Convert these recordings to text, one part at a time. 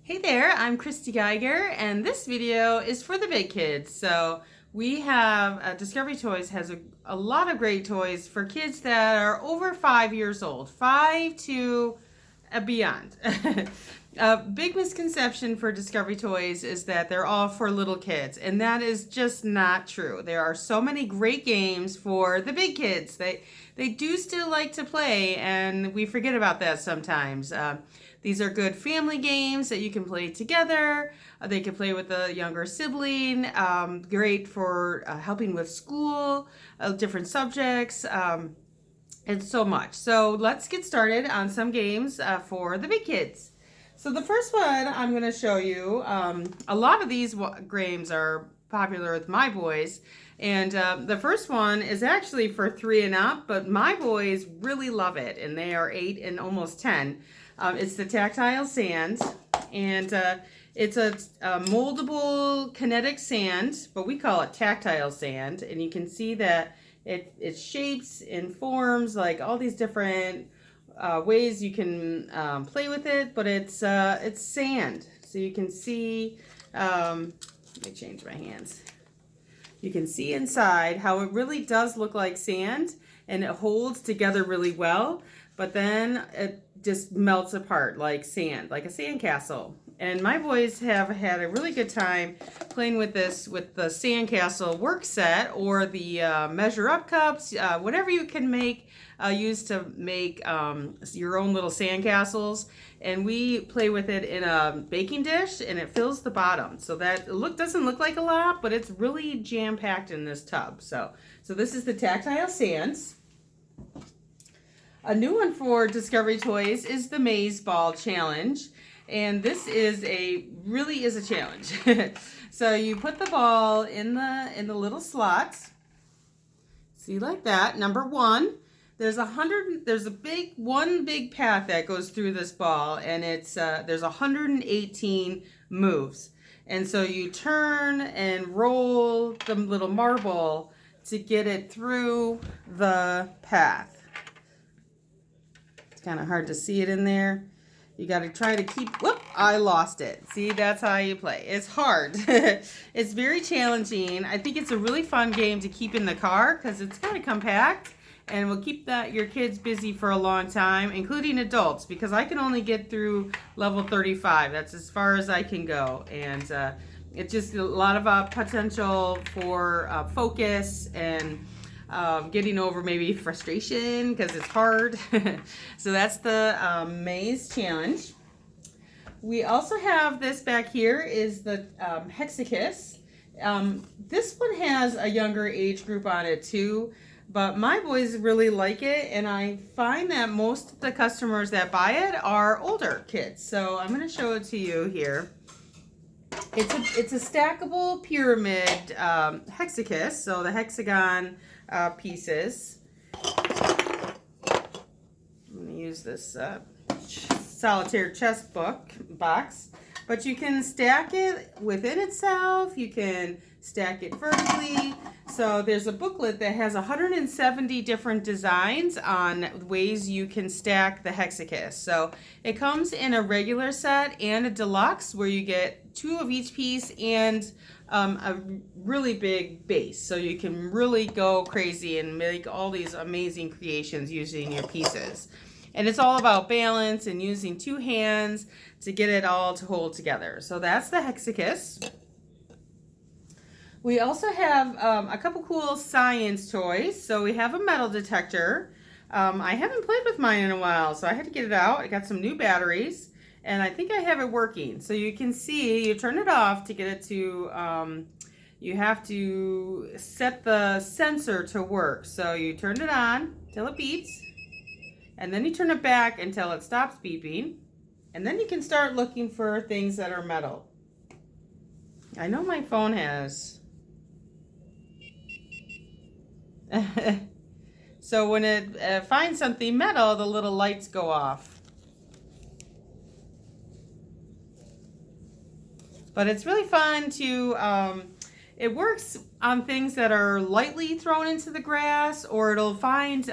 Hey there, I'm Christy Geiger, and this video is for the big kids. So we have Discovery Toys has a lot of great toys for kids that are over 5 years old, 5 to beyond. A big misconception for Discovery Toys is that they're all for little kids, and that is just not true. There are so many great games for the big kids. They do still like to play, and we forget about that sometimes. These are good family games that you can play together. They can play with a younger sibling. Great for helping with school, different subjects, and so much. So let's get started on some games for the big kids. So the first one I'm going to show you, a lot of these games are popular with my boys. And the first one is actually for 3 and up, but my boys really love it, and they are 8 and almost 10. It's the Tactile Sand, and it's a moldable kinetic sand, but we call it tactile sand, and you can see that it shapes and forms like all these different ways you can play with it, but it's sand. So you can see, let me change my hands. You can see inside how it really does look like sand, and it holds together really well, but then it just melts apart like sand, like a sandcastle. And my boys have had a really good time playing with this, with the sandcastle work set or the measure up cups, whatever you can make, use to make your own little sandcastles. And we play with it in a baking dish, and it fills the bottom. So that doesn't look like a lot, but it's really jam-packed in this tub. So this is the Tactile Sands. A new one for Discovery Toys is the Maze Ball Challenge. And this really is a challenge. So you put the ball in the little slots. See, like that. Number 1. There's one big path that goes through this ball, and there's 118 moves. And so you turn and roll the little marble to get it through the path. It's kind of hard to see it in there. You got to try to keep, whoop, I lost it. See, that's how you play. It's hard. It's very challenging. I think it's a really fun game to keep in the car because it's kind of compact and will keep your kids busy for a long time, including adults, because I can only get through level 35. That's as far as I can go. And it's just a lot of potential for focus and getting over maybe frustration because it's hard. So that's the Maze Challenge. We also have this back here is the Hexakiss. This one has a younger age group on it too, but my boys really like it, and I find that most of the customers that buy it are older kids. So I'm going to show it to you here. It's a stackable pyramid Hexakiss, so the hexagon pieces. I'm going to use this solitaire chess box, but you can stack it within itself. You can stack it vertically. So there's a booklet that has 170 different designs on ways you can stack the Hexakiss. So it comes in a regular set and a deluxe where you get 2 of each piece and a really big base. So you can really go crazy and make all these amazing creations using your pieces. And it's all about balance and using 2 hands to get it all to hold together. So that's the Hexakiss. We also have a couple cool science toys. So we have a metal detector. I haven't played with mine in a while, so I had to get it out. I got some new batteries, and I think I have it working. So you can see, you turn it off to get it to, you have to set the sensor to work. So you turn it on till it beeps, and then you turn it back until it stops beeping, and then you can start looking for things that are metal. I know my phone has. So when it finds something metal, the little lights go off. But it's really fun to, it works on things that are lightly thrown into the grass, or it'll find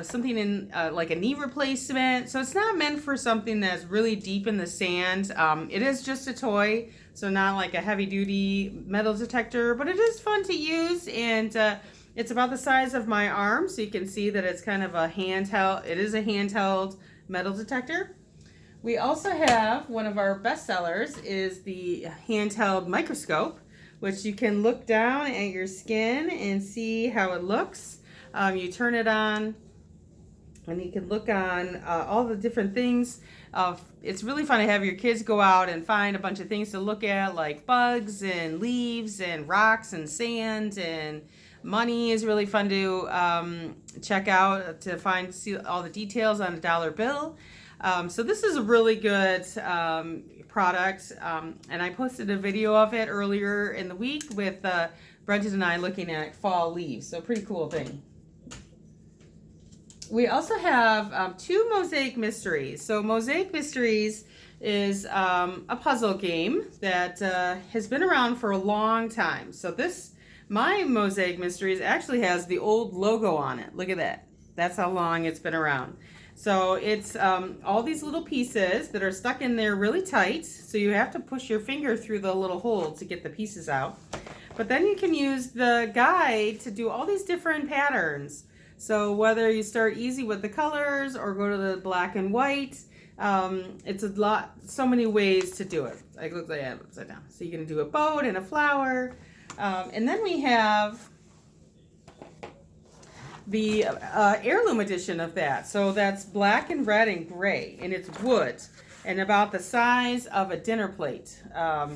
something in like a knee replacement. So it's not meant for something that's really deep in the sand. It is just a toy, so not like a heavy duty metal detector, but it is fun to use, and it's about the size of my arm, so you can see that it's kind of a handheld. It is a handheld metal detector. We also have one of our best sellers is the handheld microscope, which you can look down at your skin and see how it looks. You turn it on and you can look on all the different things. It's really fun to have your kids go out and find a bunch of things to look at, like bugs and leaves and rocks and sand, and money is really fun to check out to see all the details on a dollar bill. So this is a really good product, and I posted a video of it earlier in the week with Brendan and I looking at fall leaves. So pretty cool thing. We also have 2 Mosaic Mysteries. So Mosaic Mysteries is a puzzle game that has been around for a long time. So my Mosaic Mysteries actually has the old logo on it. Look at that. That's how long it's been around. So it's all these little pieces that are stuck in there really tight. So you have to push your finger through the little hole to get the pieces out. But then you can use the guide to do all these different patterns. So whether you start easy with the colors or go to the black and white, it's so many ways to do it. It looks like I have it upside down. So you can do a boat and a flower. And then we have the heirloom edition of that. So that's black and red and gray, and it's wood and about the size of a dinner plate.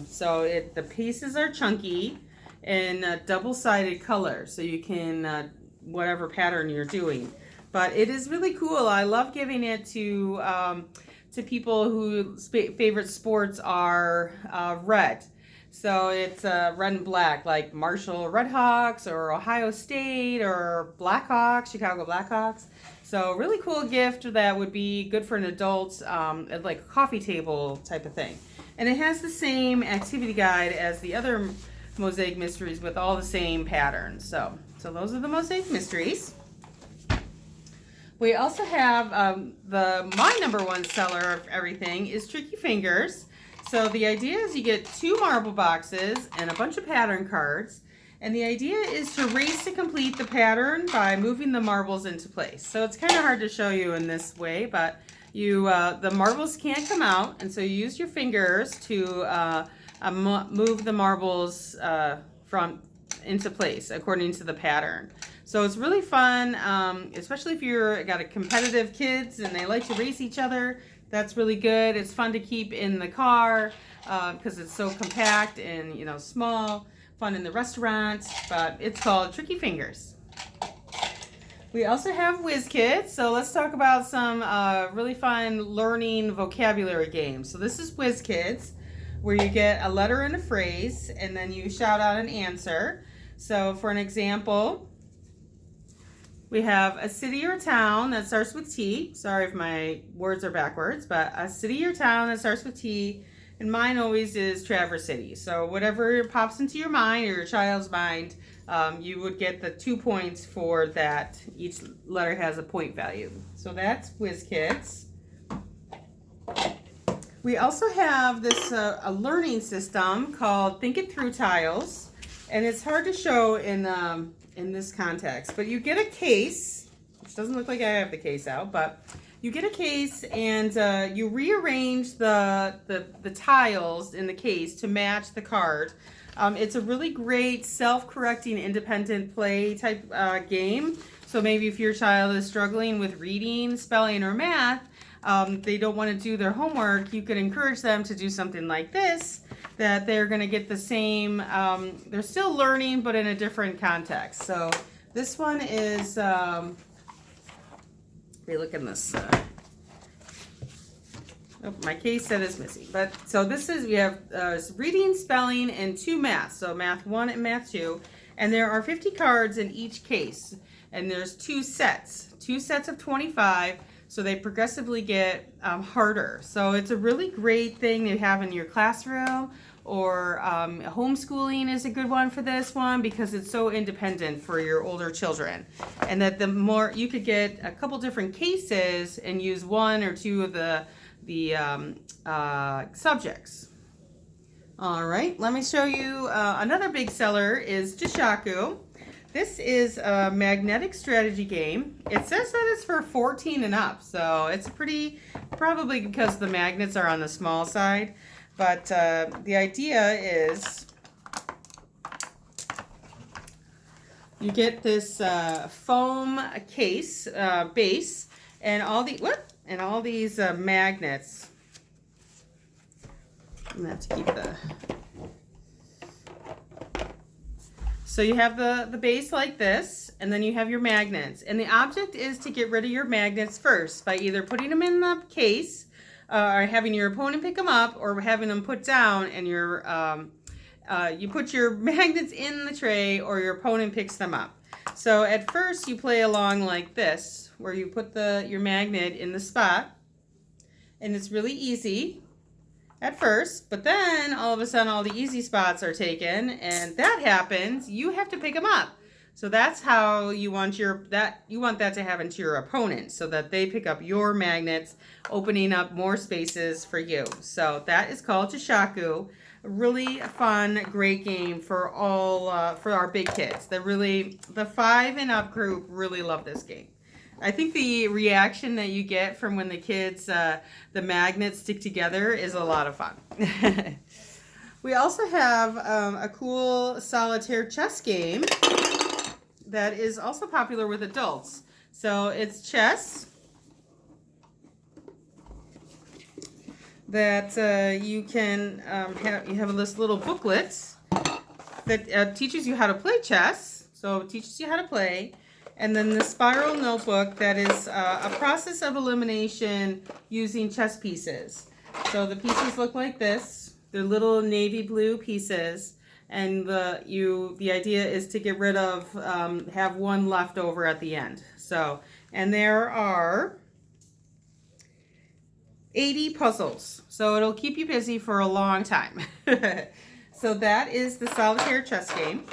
So the pieces are chunky and double-sided color, so you can whatever pattern you're doing. But it is really cool. I love giving it to people whose favorite sports are red. So it's red and black, like Marshall Redhawks or Ohio State or Blackhawks, Chicago Blackhawks. So really cool gift that would be good for an adult, like a coffee table type of thing. And it has the same activity guide as the other Mosaic Mysteries with all the same patterns. So those are the Mosaic Mysteries. We also have my number one seller of everything is Tricky Fingers. So the idea is you get 2 marble boxes and a bunch of pattern cards. And the idea is to race to complete the pattern by moving the marbles into place. So it's kind of hard to show you in this way, but the marbles can't come out, and so you use your fingers to move the marbles into place according to the pattern. So it's really fun, especially if you're got a competitive kids and they like to race each other. That's really good. It's fun to keep in the car because it's so compact and small. Fun in the restaurant, but it's called Tricky Fingers. We also have WizKids, so let's talk about some really fun learning vocabulary games. So this is WizKids, where you get a letter and a phrase, and then you shout out an answer. So for an example, we have a city or town that starts with T. Sorry if my words are backwards, but a city or town that starts with T. And mine always is Traverse City. So whatever pops into your mind or your child's mind, you would get the 2 points for that. Each letter has a point value. So that's WizKids. We also have this a learning system called Think It Through Tiles. And it's hard to show in this context. But you get a case, which doesn't look like I have the case out, but you get a case and you rearrange the tiles in the case to match the card. It's a really great self-correcting independent play type game. So maybe if your child is struggling with reading, spelling, or math, they don't want to do their homework, you could encourage them to do something like this, that they're going to get the same, they're still learning, but in a different context. So this one is, look in this. My case set is missing. But so this is, we have reading, spelling, and 2 math. So math 1 and math 2. And there are 50 cards in each case. And there's 2 sets of 25. So they progressively get harder. So it's a really great thing to have in your classroom or homeschooling is a good one for this one because it's so independent for your older children. And that the more you could get a couple different cases and use one or two of the subjects. All right, let me show you another big seller is Jishaku. This is a magnetic strategy game. It says that it's for 14 and up, so it's probably because the magnets are on the small side. But the idea is you get this foam case base and all these magnets. I'm gonna have to keep the. So you have the base like this, and then you have your magnets. And the object is to get rid of your magnets first by either putting them in the case, or having your opponent pick them up, or having them put down, and you put your magnets in the tray, or your opponent picks them up. So at first you play along like this, where you put your magnet in the spot, and it's really easy at first, but then all of a sudden all the easy spots are taken, and that happens, you have to pick them up. So that's how you want that to happen to your opponent, so that they pick up your magnets, opening up more spaces for you. So that is called Jishaku. A really fun, great game for for our big kids. The 5 and up group really love this game. I think the reaction that you get from when the kids, the magnets stick together is a lot of fun. We also have a cool solitaire chess game that is also popular with adults. So it's chess that you can you have this little booklet that teaches you how to play chess. So it teaches you how to play. And then the spiral notebook that is a process of elimination using chess pieces. So the pieces look like this. They're little navy blue pieces. And the idea is to get rid of, have one left over at the end. So, and there are 80 puzzles. So it'll keep you busy for a long time. So that is the solitaire chess game.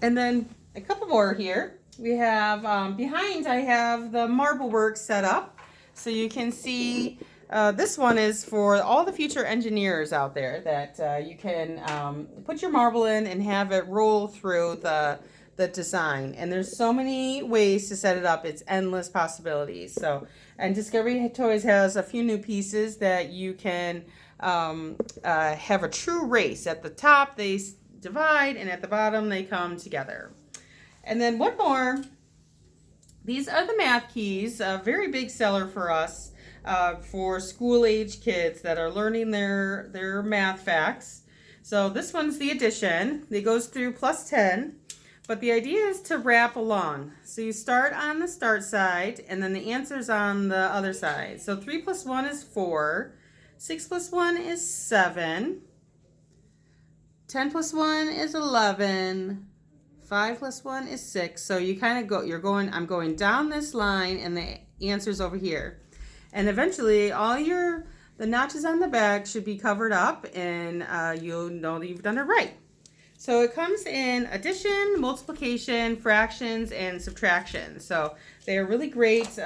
And then a couple more here. We have, behind I have the marble work set up. So you can see this one is for all the future engineers out there that you can put your marble in and have it roll through the design. And there's so many ways to set it up. It's endless possibilities. So, and Discovery Toys has a few new pieces that you can have a true race. At the top, they divide, and at the bottom they come together. And then one more, these are the math keys, a very big seller for us for school age kids that are learning their math facts. So this one's the addition. It goes through plus 10, but the idea is to wrap along. So you start on the start side, and then the answer's on the other side. So 3 plus 1 is 4, 6 plus 1 is 7, 10 plus 1 is 11. 5 plus 1 is 6. So you kind of go, I'm going down this line and the answer's over here. And eventually all the notches on the back should be covered up, and you'll know that you've done it right. So it comes in addition, multiplication, fractions, and subtraction. So they are really great.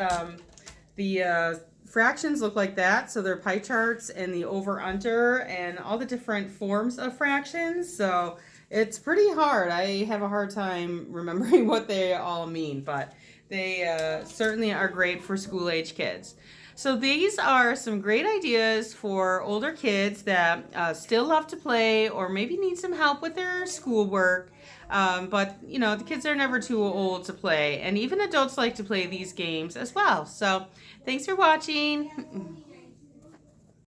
The fractions look like that, so they're pie charts, and the over under and all the different forms of fractions. So it's pretty hard. I have a hard time remembering what they all mean, but they certainly are great for school age kids. So these are some great ideas for older kids that still love to play or maybe need some help with their schoolwork. But, you know, the kids are never too old to play, and even adults like to play these games as well. So thanks for watching.